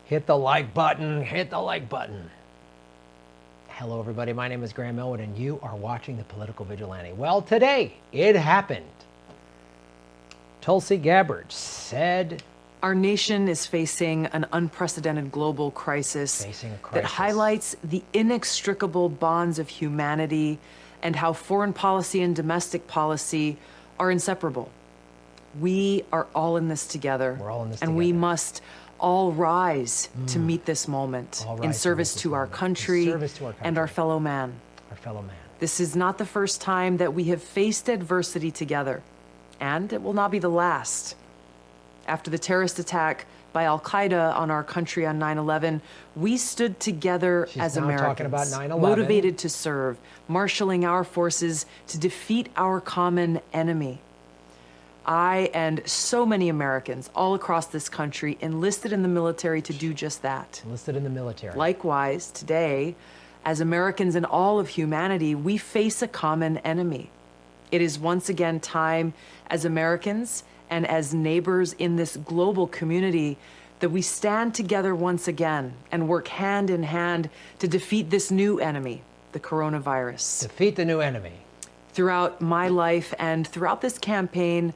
Hit the like button. Hit the like button. Hello, everybody. My name is Graham Elwood, and you are watching The Political Vigilante. Well, today, it happened. Tulsi Gabbard said... Our nation is facing an unprecedented global crisis that highlights the inextricable bonds of humanity and how foreign policy and domestic policy are inseparable. We are all in this together. We're all in this and together. We must all rise to meet this moment in service to our country and our fellow man. This is not the first time that we have faced adversity together, and it will not be the last. After the terrorist attack by Al-Qaeda on our country on 9/11, we stood together as Americans, talking about 9/11. motivated to serve, marshaling our forces to defeat our common enemy. I and so many Americans all across this country enlisted in the military to do just that. Enlisted in the military. Likewise, today, as Americans and all of humanity, we face a common enemy. It is once again time as Americans and as neighbors in this global community that we stand together once again and work hand in hand to defeat this new enemy, the coronavirus. Defeat the new enemy. Throughout my life and throughout this campaign,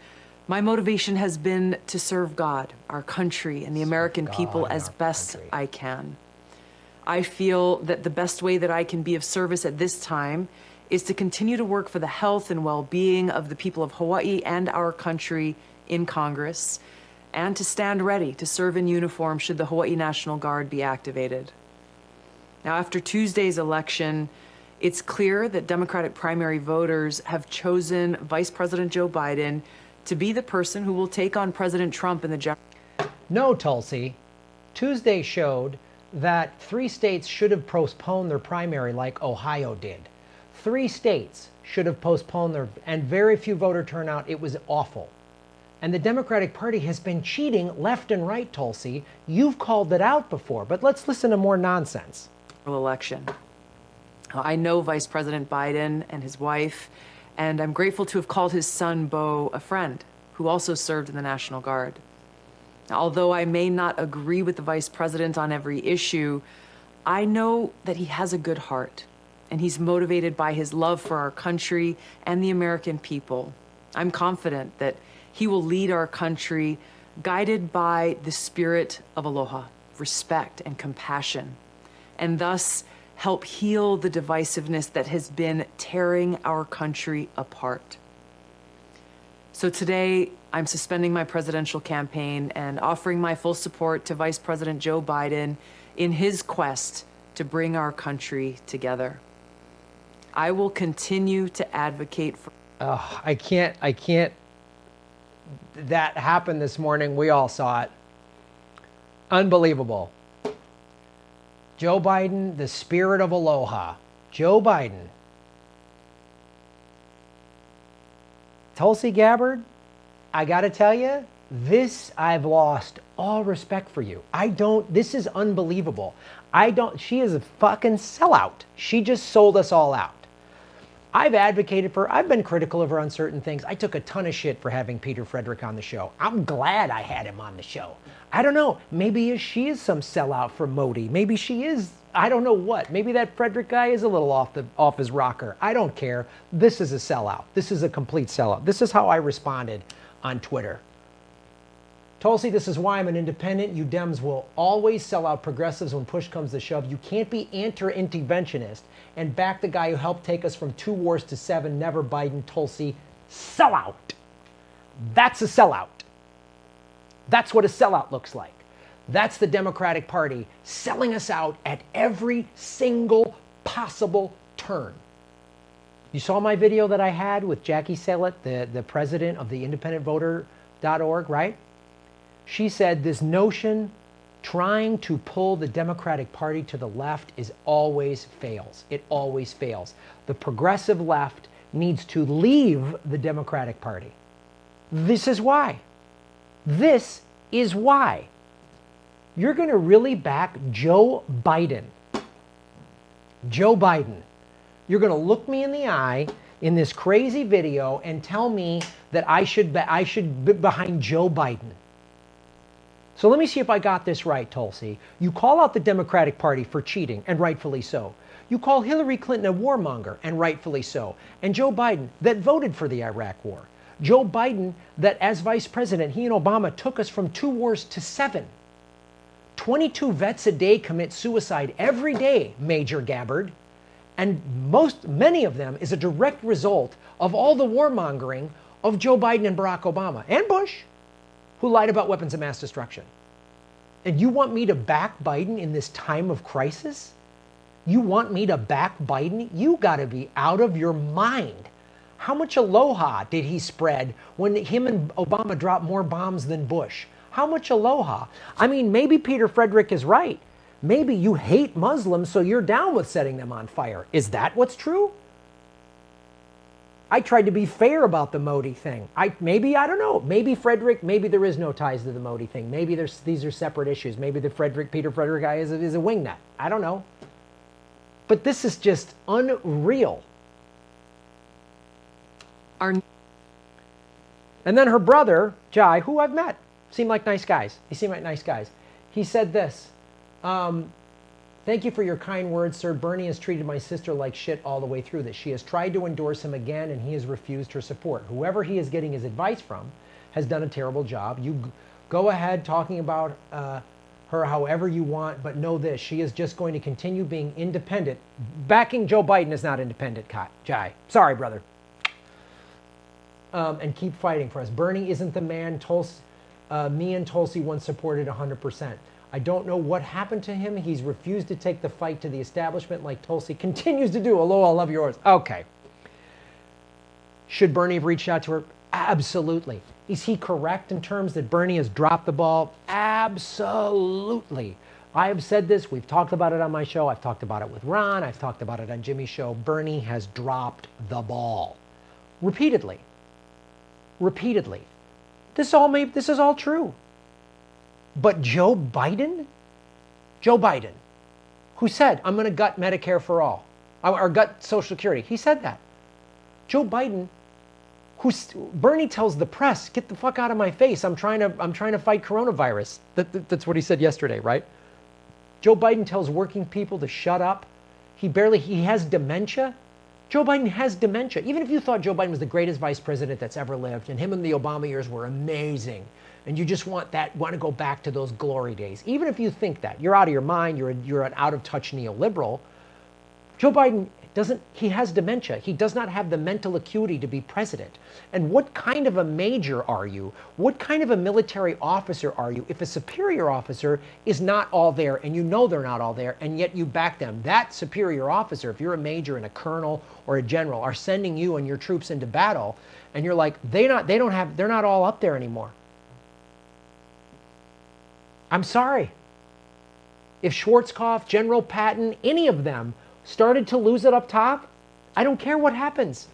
my motivation has been to serve God, our country, and the American people as best I can. I feel that the best way that I can be of service at this time is to continue to work for the health and well-being of the people of Hawaii and our country in Congress, and to stand ready to serve in uniform should the Hawaii National Guard be activated. Now, after Tuesday's election, it's clear that Democratic primary voters have chosen Vice President Joe Biden to be the person who will take on President Trump in the general. No, Tulsi. Tuesday showed that 3 states should have postponed their primary like Ohio did. 3 states should have postponed their, and very few voter turnout. It was awful. And the Democratic Party has been cheating left and right, Tulsi. You've called it out before, but let's listen to more nonsense. Election. I know Vice President Biden and his wife, and I'm grateful to have called his son, Beau, a friend who also served in the National Guard. Now, although I may not agree with the Vice President on every issue, I know that he has a good heart, and he's motivated by his love for our country and the American people. I'm confident that he will lead our country guided by the spirit of aloha, respect, and compassion, and thus help heal the divisiveness that has been tearing our country apart. So today, I'm suspending my presidential campaign and offering my full support to Vice President Joe Biden in his quest to bring our country together. I will continue to advocate for... I can't. That happened this morning. We all saw it. Unbelievable. Joe Biden, the spirit of aloha. Joe Biden. Tulsi Gabbard, I got to tell you, I've lost all respect for you. This is unbelievable. She is a fucking sellout. She just sold us all out. I've been critical of her on certain things. I took a ton of shit for having Peter Frederick on the show. I'm glad I had him on the show. I don't know. Maybe she is some sellout for Modi. Maybe she is, I don't know what. Maybe that Frederick guy is a little off his rocker. I don't care. This is a sellout. This is a complete sellout. This is how I responded on Twitter. Tulsi, this is why I'm an independent. You Dems will always sell out progressives when push comes to shove. You can't be interventionist and back the guy who helped take us from 2 wars to 7. Never Biden. Tulsi, sellout. That's a sellout. That's what a sellout looks like. That's the Democratic Party selling us out at every single possible turn. You saw my video that I had with Jackie Saylor, the president of the independentvoter.org, right? She said this notion trying to pull the Democratic Party to the left always fails. It always fails. The progressive left needs to leave the Democratic Party. This is why. This is why. You're going to really back Joe Biden. Joe Biden. You're going to look me in the eye in this crazy video and tell me that I should be behind Joe Biden. So let me see if I got this right, Tulsi. You call out the Democratic Party for cheating, and rightfully so. You call Hillary Clinton a warmonger, and rightfully so. And Joe Biden, that voted for the Iraq War. Joe Biden, that as vice president, he and Obama took us from 2 wars to 7. 22 vets a day commit suicide every day, Major Gabbard. And many of them is a direct result of all the warmongering of Joe Biden and Barack Obama, and Bush, who lied about weapons of mass destruction. And you want me to back Biden in this time of crisis? You want me to back Biden? You gotta be out of your mind. How much aloha did he spread when him and Obama dropped more bombs than Bush? How much aloha? I mean, maybe Peter Frederick is right. Maybe you hate Muslims, so you're down with setting them on fire. Is that what's true? I tried to be fair about the Modi thing. I don't know. Maybe Frederick, maybe there is no ties to the Modi thing. Maybe these are separate issues. Maybe the Peter Frederick guy is a wingnut. I don't know. But this is just unreal. And then her brother, Jai, who I've met, seemed like nice guys. He seemed like nice guys. He said this. Thank you for your kind words, sir. Bernie has treated my sister like shit all the way through this. She has tried to endorse him again, and he has refused her support. Whoever he is getting his advice from has done a terrible job. You go ahead talking about her however you want, but know this. She is just going to continue being independent. Backing Joe Biden is not independent, Jai. Sorry, brother. And keep fighting for us. Bernie isn't the man me and Tulsi once supported 100%. I don't know what happened to him. He's refused to take the fight to the establishment like Tulsi continues to do. Although I love yours. Okay. Should Bernie have reached out to her? Absolutely. Is he correct in terms that Bernie has dropped the ball? Absolutely. I have said this. We've talked about it on my show. I've talked about it with Ron. I've talked about it on Jimmy's show. Bernie has dropped the ball. Repeatedly. Repeatedly. This is all true. But Joe Biden, who said, I'm going to gut Medicare for all, or gut Social Security. He said that. Joe Biden, Bernie tells the press, get the fuck out of my face. I'm trying to fight coronavirus. That's what he said yesterday, right? Joe Biden tells working people to shut up. He has dementia. Joe Biden has dementia. Even if you thought Joe Biden was the greatest vice president that's ever lived, and him and the Obama years were amazing, and you just want to go back to those glory days. Even if you think that, you're out of your mind, you're an out-of-touch neoliberal. Joe Biden he has dementia. He does not have the mental acuity to be president. And what kind of a major are you? What kind of a military officer are you if a superior officer is not all there, and you know they're not all there, and yet you back them? That superior officer, if you're a major and a colonel or a general, are sending you and your troops into battle, and you're like, they're not all up there anymore. I'm sorry. If Schwarzkopf, General Patton, any of them started to lose it up top, I don't care what happens.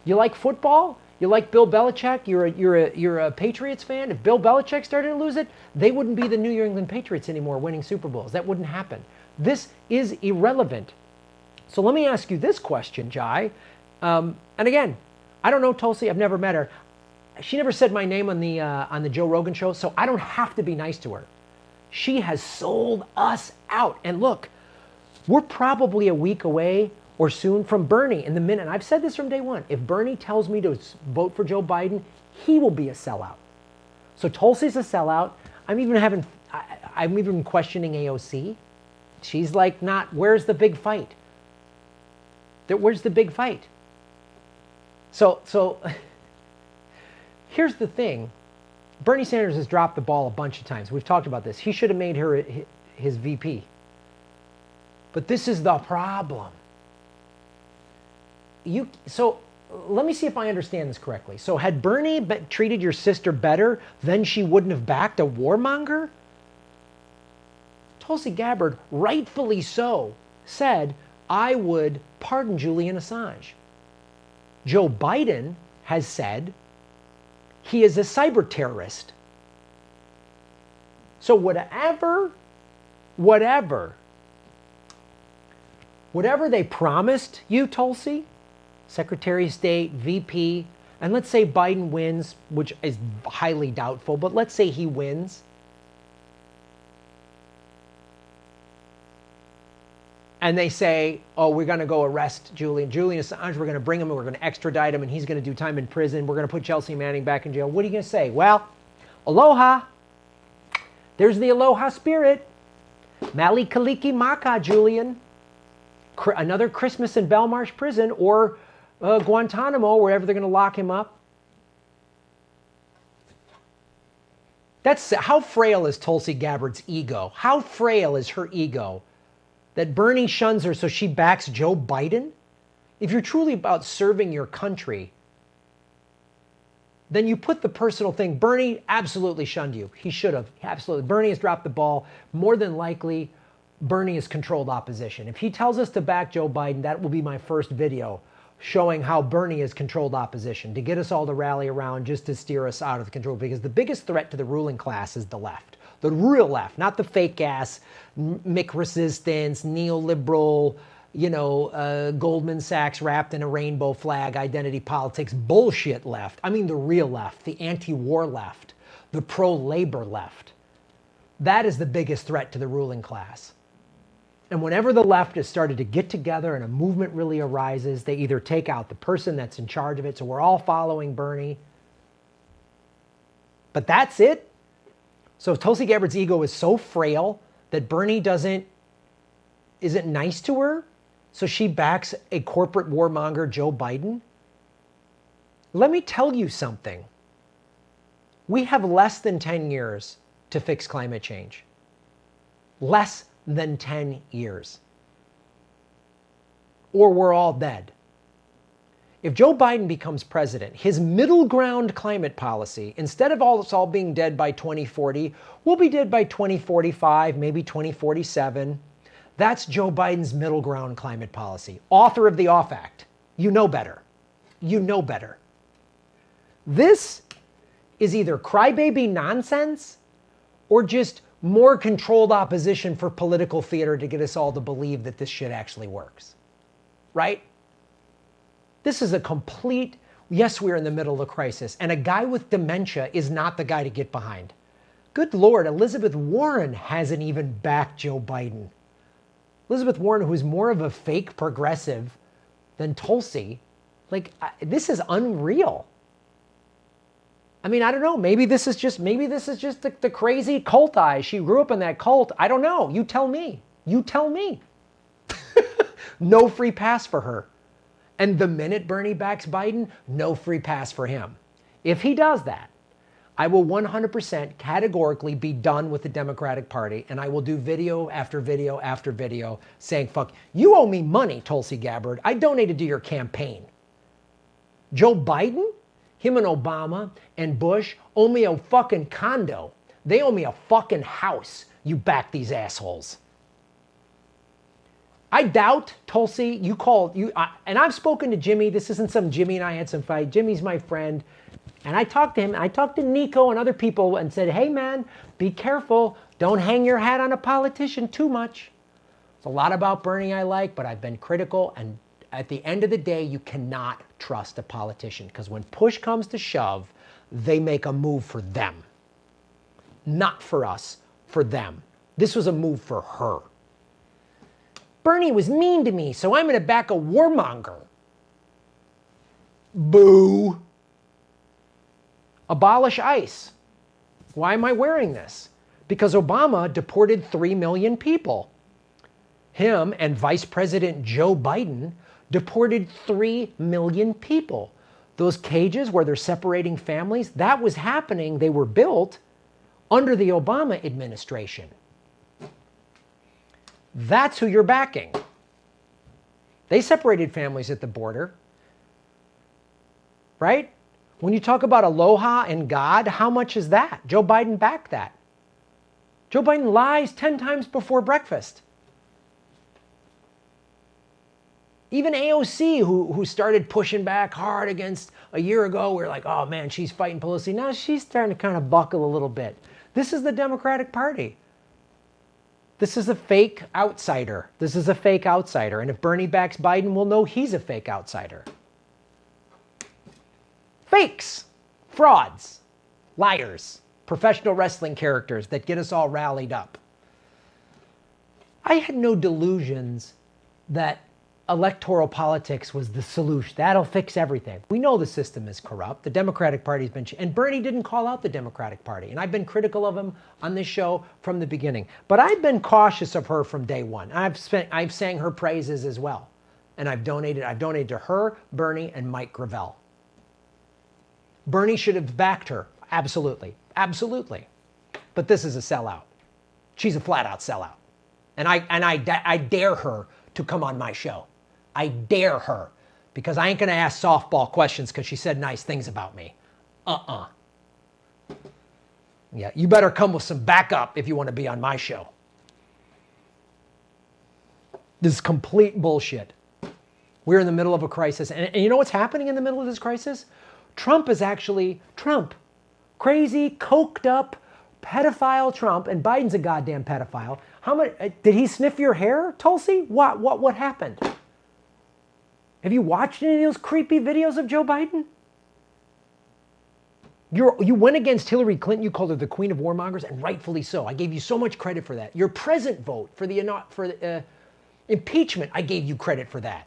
You like football? You like Bill Belichick? You're a Patriots fan? If Bill Belichick started to lose it, they wouldn't be the New England Patriots anymore winning Super Bowls. That wouldn't happen. This is irrelevant. So let me ask you this question, Jai. And again, I don't know Tulsi. I've never met her. She never said my name on the Joe Rogan show, so I don't have to be nice to her. She has sold us out. And look, we're probably a week away or soon from Bernie in the minute. And I've said this from day one. If Bernie tells me to vote for Joe Biden, he will be a sellout. So Tulsi's a sellout. I'm even questioning AOC. She's like, where's the big fight? Where's the big fight? So here's the thing. Bernie Sanders has dropped the ball a bunch of times. We've talked about this. He should have made her his VP. But this is the problem. So let me see if I understand this correctly. So had Bernie treated your sister better, then she wouldn't have backed a warmonger? Tulsi Gabbard, rightfully so, said, I would pardon Julian Assange. Joe Biden has said he is a cyber terrorist. So whatever they promised you, Tulsi, Secretary of State, VP, and let's say Biden wins, which is highly doubtful, but let's say he wins, and they say, oh, we're going to go arrest Julian Assange. We're going to bring him and we're going to extradite him and he's going to do time in prison. We're going to put Chelsea Manning back in jail. What are you going to say? Well, aloha. There's the aloha spirit. Mali Kaliki Maka, Julian. Another Christmas in Belmarsh prison or Guantanamo, wherever they're going to lock him up. That's how frail is Tulsi Gabbard's ego? How frail is her ego that Bernie shuns her so she backs Joe Biden? If you're truly about serving your country, then you put the personal thing. Bernie absolutely shunned you. He should have. Absolutely. Bernie has dropped the ball. More than likely, Bernie has controlled opposition. If he tells us to back Joe Biden, that will be my first video showing how Bernie has controlled opposition to get us all to rally around just to steer us out of control. Because the biggest threat to the ruling class is the left. The real left, not the fake ass, Mick resistance, neoliberal, Goldman Sachs wrapped in a rainbow flag, identity politics, bullshit left. I mean the real left, the anti-war left, the pro-labor left. That is the biggest threat to the ruling class. And whenever the left has started to get together and a movement really arises, they either take out the person that's in charge of it, so we're all following Bernie. But that's it. So if Tulsi Gabbard's ego is so frail that Bernie isn't nice to her, so she backs a corporate warmonger, Joe Biden, let me tell you something. We have less than 10 years to fix climate change. Less than 10 years. Or we're all dead. If Joe Biden becomes president, his middle ground climate policy, instead of us all being dead by 2040, we'll be dead by 2045, maybe 2047. That's Joe Biden's middle ground climate policy. Author of the OFF Act. You know better. You know better. This is either crybaby nonsense or just more controlled opposition for political theater to get us all to believe that this shit actually works. Right? This is a complete, yes, we're in the middle of a crisis, and a guy with dementia is not the guy to get behind. Good Lord, Elizabeth Warren hasn't even backed Joe Biden. Elizabeth Warren, who's more of a fake progressive than Tulsi, this is unreal. I mean, I don't know. Maybe this is just the crazy cult eyes. She grew up in that cult. I don't know. You tell me. You tell me. No free pass for her. And the minute Bernie backs Biden, no free pass for him. If he does that, I will 100% categorically be done with the Democratic Party, and I will do video after video after video saying, fuck, you owe me money, Tulsi Gabbard. I donated to your campaign. Joe Biden? Him and Obama and Bush owe me a fucking condo. They owe me a fucking house. You back these assholes. I doubt, Tulsi, and I've spoken to Jimmy. This isn't some Jimmy and I had some fight. Jimmy's my friend. And I talked to him. I talked to Nico and other people and said, hey man, be careful. Don't hang your hat on a politician too much. It's a lot about Bernie I like, but I've been critical. And at the end of the day, you cannot trust a politician because when push comes to shove, they make a move for them. Not for us, for them. This was a move for her. Bernie was mean to me, so I'm going to back a warmonger. Boo. Abolish ICE. Why am I wearing this? Because Obama deported 3 million people. Him and Vice President Joe Biden deported 3 million people. Those cages where they're separating families, that was happening. They were built under the Obama administration. That's who you're backing. They separated families at the border. Right? When you talk about aloha and God, how much is that? Joe Biden backed that. Joe Biden lies 10 times before breakfast. Even AOC, who started pushing back hard against a year ago, we were like, oh man, she's fighting Pelosi. Now she's starting to kind of buckle a little bit. This is the Democratic Party. This is a fake outsider. This is a fake outsider. And if Bernie backs Biden, we'll know he's a fake outsider. Fakes, frauds, liars, professional wrestling characters that get us all rallied up. I had no delusions that electoral politics was the solution. That'll fix everything. We know the system is corrupt. The Democratic Party's been, and Bernie didn't call out the Democratic Party. And I've been critical of him on this show from the beginning. But I've been cautious of her from day one. I've sang her praises as well. And I've donated to her, Bernie, and Mike Gravel. Bernie should have backed her. Absolutely. Absolutely. But this is a sellout. She's a flat out sellout. And I dare her to come on my show. I dare her, because I ain't going to ask softball questions because she said nice things about me. Yeah, you better come with some backup if you want to be on my show. This is complete bullshit. We're in the middle of a crisis. And you know what's happening in the middle of this crisis? Trump, crazy, coked up, pedophile Trump, and Biden's a goddamn pedophile. How much did he sniff your hair, Tulsi? What happened? Have you watched any of those creepy videos of Joe Biden? You went against Hillary Clinton. You called her the queen of warmongers, and rightfully so. I gave you so much credit for that. Your present vote for the impeachment, I gave you credit for that.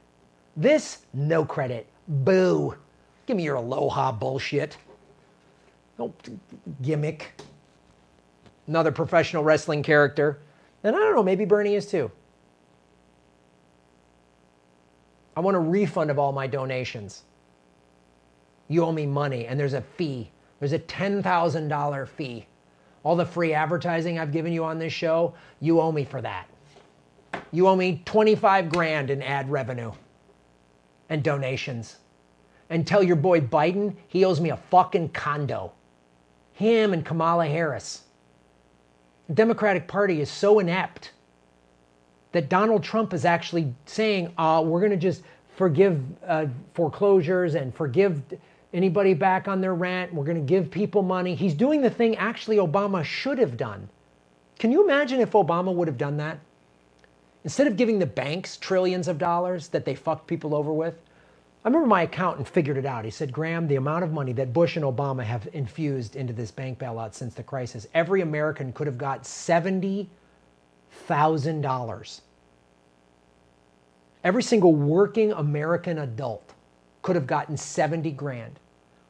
This, no credit. Boo. Give me your aloha bullshit. No gimmick. Another professional wrestling character. And I don't know, maybe Bernie is too. I want a refund of all my donations. You owe me money, and there's a fee. There's a $10,000 fee. All the free advertising I've given you on this show, you owe me for that. You owe me 25 grand in ad revenue and donations. And tell your boy Biden he owes me a fucking condo. Him and Kamala Harris. The Democratic Party is so inept that Donald Trump is actually saying, we're going to just forgive foreclosures and forgive anybody back on their rent. We're going to give people money. He's doing the thing actually Obama should have done. Can you imagine if Obama would have done that? Instead of giving the banks trillions of dollars that they fucked people over with. I remember my accountant figured it out. He said, Graham, the amount of money that Bush and Obama have infused into this bank bailout since the crisis, every American could have got $70,000. Every single working American adult could have gotten 70 grand.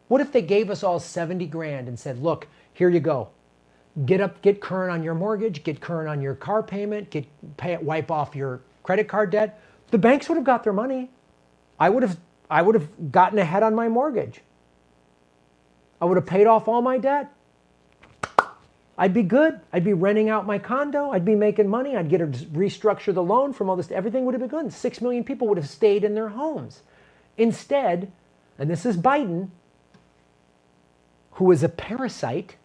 What if they gave us all 70 grand and said, look, here you go. Get current on your mortgage, get current on your car payment, wipe off your credit card debt. The banks would have got their money. I would have gotten ahead on my mortgage. I would have paid off all my debt. I'd be good. I'd be renting out my condo. I'd be making money. I'd get to restructure the loan from all this. Everything would have been good. 6 million people would have stayed in their homes. Instead, and this is Biden, who is a parasite,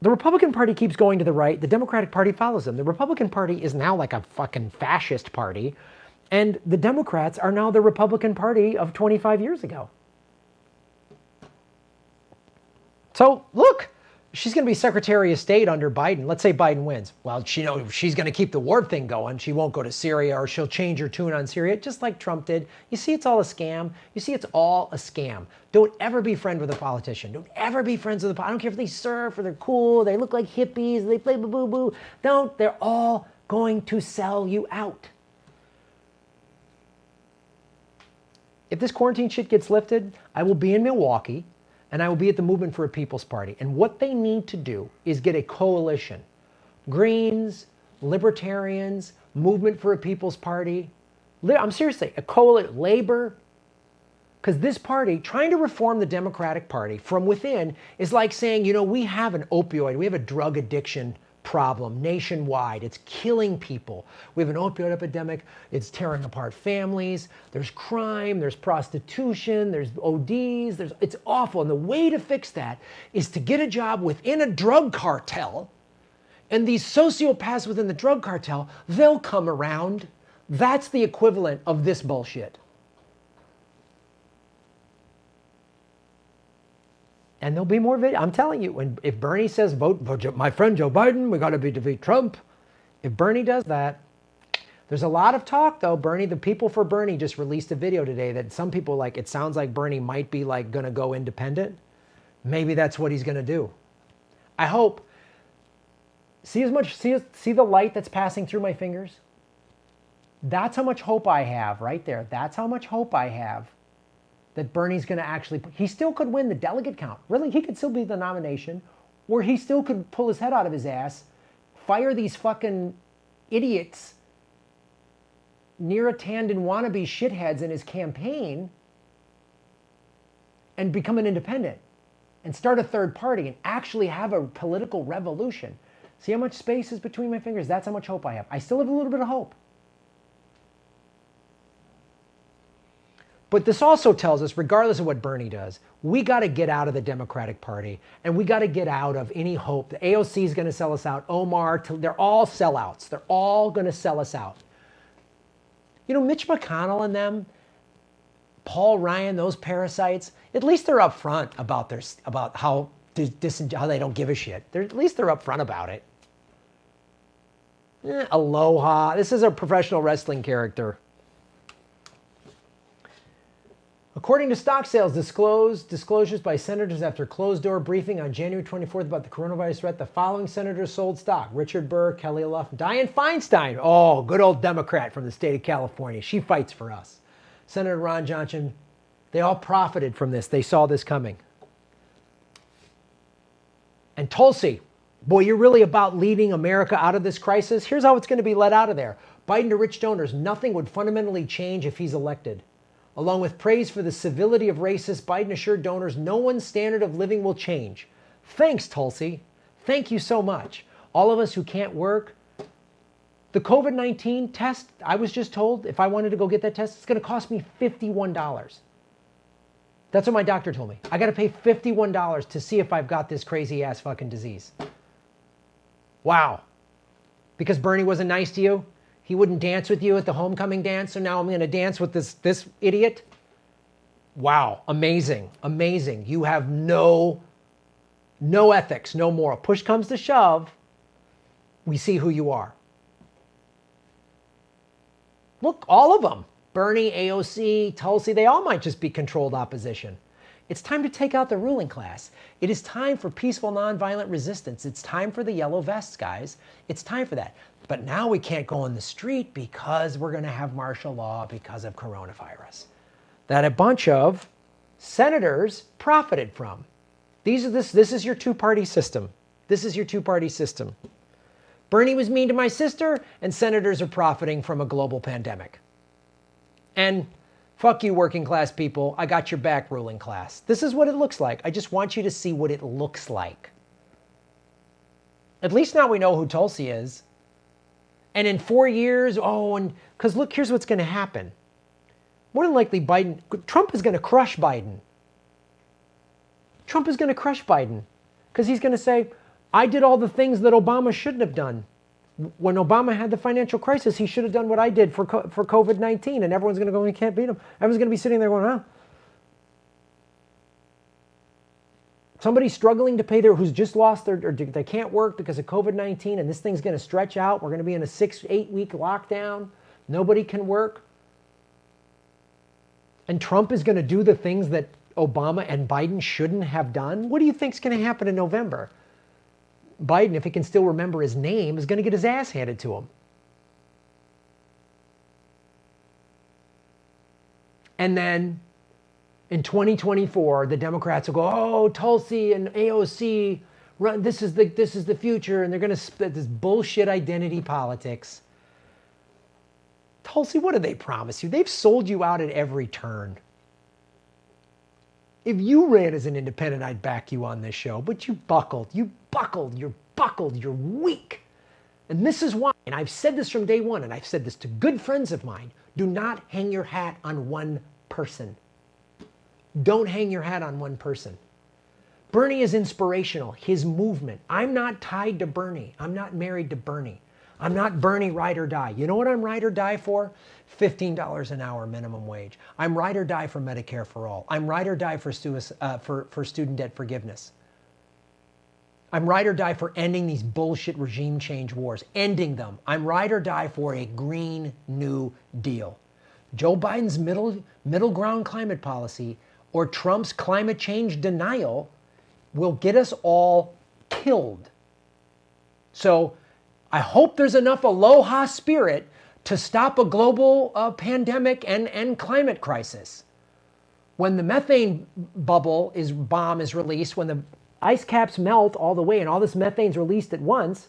the Republican Party keeps going to the right. The Democratic Party follows them. The Republican Party is now like a fucking fascist party. And the Democrats are now the Republican Party of 25 years ago. So, look, she's going to be Secretary of State under Biden. Let's say Biden wins. Well, she's going to keep the war thing going. She won't go to Syria, or she'll change her tune on Syria, just like Trump did. You see, it's all a scam. You see, it's all a scam. Don't ever be friends with a politician. Don't ever be friends with I don't care if they surf or they're cool, they look like hippies, they play boo-boo-boo. Don't. They're all going to sell you out. If this quarantine shit gets lifted, I will be in Milwaukee. And I will be at the Movement for a People's Party. And what they need to do is get a coalition. Greens, Libertarians, Movement for a People's Party. I'm seriously, a coalition, Labor. Because this party, trying to reform the Democratic Party from within, is like saying, we have an opioid, we have a drug addiction problem nationwide. It's killing people. We have an opioid epidemic. It's tearing apart families. There's crime. There's prostitution. There's ODs. It's awful. And the way to fix that is to get a job within a drug cartel. And these sociopaths within the drug cartel, they'll come around. That's the equivalent of this bullshit. And there'll be more videos. I'm telling you, if Bernie says, vote my friend Joe Biden, we got to defeat Trump. If Bernie does that, there's a lot of talk, though. The people for Bernie just released a video today that some people it sounds like Bernie might be going to go independent. Maybe that's what he's going to do. I hope. See the light that's passing through my fingers? That's how much hope I have right there. That's how much hope I have that Bernie's going to actually, he still could win the delegate count. Really, he could still be the nomination, or he still could pull his head out of his ass, fire these fucking idiots, near-attended wannabe shitheads in his campaign, and become an independent, and start a third party, and actually have a political revolution. See how much space is between my fingers? That's how much hope I have. I still have a little bit of hope. But this also tells us, regardless of what Bernie does, we got to get out of the Democratic Party, and we got to get out of any hope. The AOC is going to sell us out. Omar, they're all sellouts. They're all going to sell us out. You know, Mitch McConnell and them, Paul Ryan, those parasites, at least they're upfront about how they don't give a shit. At least they're upfront about it. Aloha. This is a professional wrestling character. According to stock sales disclosures by senators after closed-door briefing on January 24th about the coronavirus threat, the following senators sold stock: Richard Burr, Kelly LaLoughlin, Dianne Feinstein. Oh, good old Democrat from the state of California. She fights for us. Senator Ron Johnson. They all profited from this. They saw this coming. And Tulsi, boy, you're really about leading America out of this crisis. Here's how it's going to be let out of there. Biden to rich donors. Nothing would fundamentally change if he's elected. Along with praise for the civility of racists, Biden assured donors no one's standard of living will change. Thanks, Tulsi. Thank you so much. All of us who can't work. The COVID-19 test, I was just told, if I wanted to go get that test, it's going to cost me $51. That's what my doctor told me. I got to pay $51 to see if I've got this crazy ass fucking disease. Wow. Because Bernie wasn't nice to you? He wouldn't dance with you at the homecoming dance, so now I'm going to dance with this idiot? Wow, amazing, amazing. You have no ethics, no moral. Push comes to shove, we see who you are. Look, all of them. Bernie, AOC, Tulsi, they all might just be controlled opposition. It's time to take out the ruling class. It is time for peaceful, nonviolent resistance. It's time for the yellow vests, guys. It's time for that. But now we can't go on the street because we're going to have martial law because of coronavirus. That a bunch of senators profited from. This is your two-party system. This is your two-party system. Bernie was mean to my sister, and senators are profiting from a global pandemic. And fuck you, working class people. I got your back, ruling class. This is what it looks like. I just want you to see what it looks like. At least now we know who Tulsi is. And in 4 years, because look, here's what's going to happen. More than likely, Trump is going to crush Biden. Trump is going to crush Biden because he's going to say, I did all the things that Obama shouldn't have done. When Obama had the financial crisis, he should have done what I did for COVID-19, and everyone's going to go, we can't beat him. Everyone's going to be sitting there going, Somebody struggling to pay who's just lost or they can't work because of COVID-19, and this thing's going to stretch out. We're going to be in a 6-8 week lockdown. Nobody can work. And Trump is going to do the things that Obama and Biden shouldn't have done. What do you think is going to happen in November? Biden, if he can still remember his name, is going to get his ass handed to him. And then in 2024, the Democrats will go, oh, Tulsi and AOC, this is the future, and they're going to split this bullshit identity politics. Tulsi, what do they promise you? They've sold you out at every turn. If you ran as an independent, I'd back you on this show, but you buckled, you're weak. And this is why, and I've said this from day one, and I've said this to good friends of mine, do not hang your hat on one person. Don't hang your hat on one person. Bernie is inspirational, his movement. I'm not tied to Bernie. I'm not married to Bernie. I'm not Bernie ride or die. You know what I'm ride or die for? $15 an hour minimum wage. I'm ride or die for Medicare for all. I'm ride or die for student debt forgiveness. I'm ride or die for ending these bullshit regime change wars, ending them. I'm ride or die for a Green New Deal. Joe Biden's middle ground climate policy or Trump's climate change denial will get us all killed. So I hope there's enough aloha spirit to stop a global pandemic and climate crisis. When the methane bomb is released, when the ice caps melt all the way and all this methane's released at once,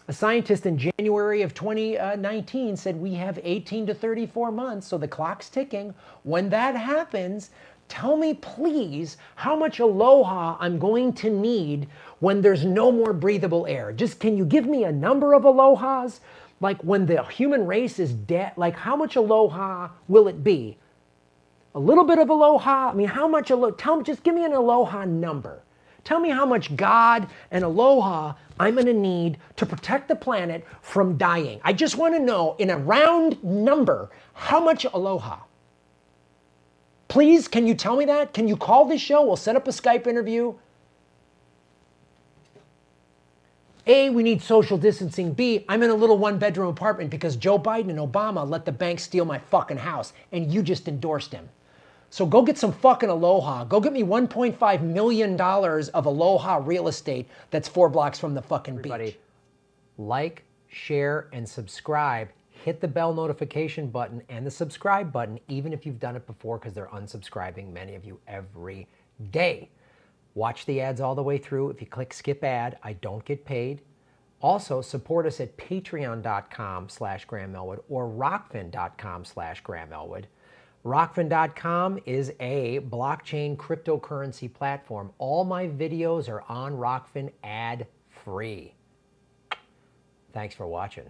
a scientist in January of 2019 said we have 18 to 34 months, so the clock's ticking. When that happens, tell me please how much aloha I'm going to need when there's no more breathable air. Just can you give me a number of alohas? Like when the human race is dead, like how much aloha will it be? A little bit of aloha? I mean, how much aloha? Just give me an aloha number. Tell me how much God and aloha I'm going to need to protect the planet from dying. I just want to know in a round number, how much aloha? Please, can you tell me that? Can you call this show? We'll set up a Skype interview. A, we need social distancing. B, I'm in a little one-bedroom apartment because Joe Biden and Obama let the bank steal my fucking house, and you just endorsed him. So go get some fucking aloha. Go get me $1.5 million of aloha real estate that's 4 blocks from the fucking beach. Like, share, and subscribe. Hit the bell notification button and the subscribe button, even if you've done it before, because they're unsubscribing, many of you, every day. Watch the ads all the way through. If you click skip ad, I don't get paid. Also, support us at patreon.com/GrahamElwood or rockfin.com/GrahamElwood. Rockfin.com is a blockchain cryptocurrency platform. All my videos are on Rockfin ad-free. Thanks for watching.